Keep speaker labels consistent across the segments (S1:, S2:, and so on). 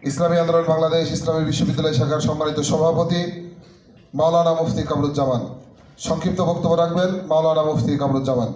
S1: ইসলামী আন্দোলন বাংলাদেশ ইসলামী বিশ্ববিদ্যালয় শাখার সম্মানিত সভাপতি মাওলানা মুফতি কামরুজ্জামান সংক্ষিপ্ত বক্তব্য রাখবেন। মাওলানা মুফতি কামরুজ্জামান।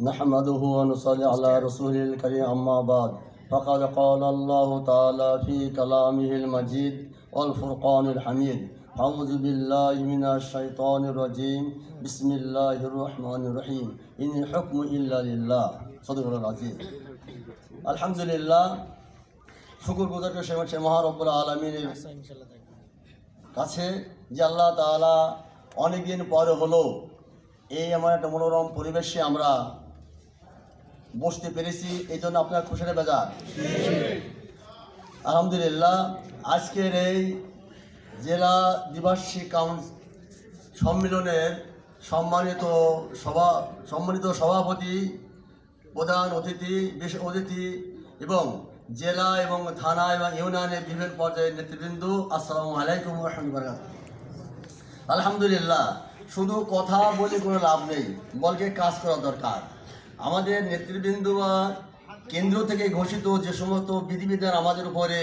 S2: نحمده ونصلي على رسوله الكريم أما بعد فقد قال الله تعالى في كلامه المجيد والفرقان الحميد أعوذ بالله من الشيطان الرجيم بسم الله الرحمن الرحيم إن الحكم إلا لله صدق الله العظيم الحمد لله শুকর গুজার সে মহান রব্বুল আলামিনের কাছে যে আল্লাহ তাআলা অনেকদিন পরে হলো এই আমার একটা মনোরম পরিবেশে আমরা বসতে পেরেছি, এই জন্য আপনার খুশির বেজার। আলহামদুলিল্লাহ, আজকের এই জেলা দ্বিবার্ষিক সম্মেলনের সম্মানিত সভাপতি, প্রধান অতিথি, বিশেষ অতিথি এবং জেলা এবং থানা এবং ইউনিয়নের বিভিন্ন পর্যায়ের নেতৃবৃন্দ, আসসালামু আলাইকুম ওয়া রাহমাতুল্লাহ। আলহামদুলিল্লাহ, শুধু কথা বলে কোনো লাভ নেই, বলকে কাজ করা দরকার। আমাদের নেতৃবৃন্দ বা কেন্দ্র থেকে ঘোষিত যে সমস্ত বিধিবিধান আমাদের উপরে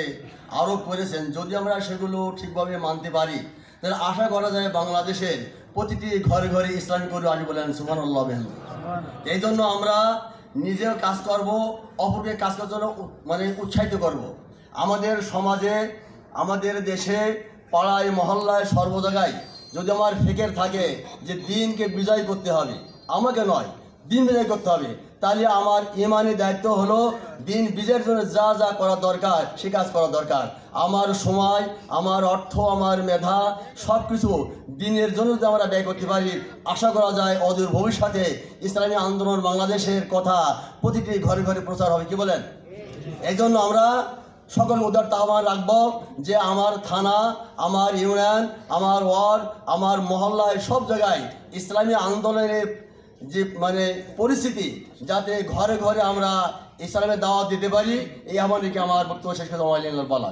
S2: আরোপ করেছেন, যদি আমরা সেগুলো ঠিকভাবে মানতে পারি তাহলে আশা করা যায় বাংলাদেশের প্রতিটি ঘরে ঘরে ইসলামিক গরু আসবে বলেন সুবহানাল্লাহ। এই জন্য আমরা নিজেও কাজ করব, অপরকে কাজ করার জন্য উৎসাহিত করব। আমাদের সমাজে, আমাদের দেশে, পাড়ায়, মহল্লায়, সর্ব জায়গায় যদি আমার ফিকির থাকে যে দিনকে বিজয় করতে হবে, আমাকে নয় দিন বিজয় করতে হবে, তাহলে আমার ইমানি দায়িত্ব হলো দিন বিজয়ের জন্য যা যা করা দরকার সে কাজ করা দরকার। আমার সময়, আমার অর্থ, আমার মেধা সব কিছু দিনের জন্য যদি আমরা ব্যয় করতে পারি, আশা করা যায় অদূর ভবিষ্যতে ইসলামী আন্দোলন বাংলাদেশের কথা প্রতিটি ঘরে ঘরে প্রচার হবে। কি বলেন? এই জন্য আমরা সকল উদার আহ্বান রাখব যে আমার থানা, আমার ইউনিয়ন, আমার ওয়ার্ড, আমার মহল্লায় সব জায়গায় ইসলামী আন্দোলনের যে পরিস্থিতি, যাতে ঘরে ঘরে আমরা ইসলামের দাওয়াত দিতে পারি, এই আহ্বানকে আমার বক্তব্য শেষ করে বলা।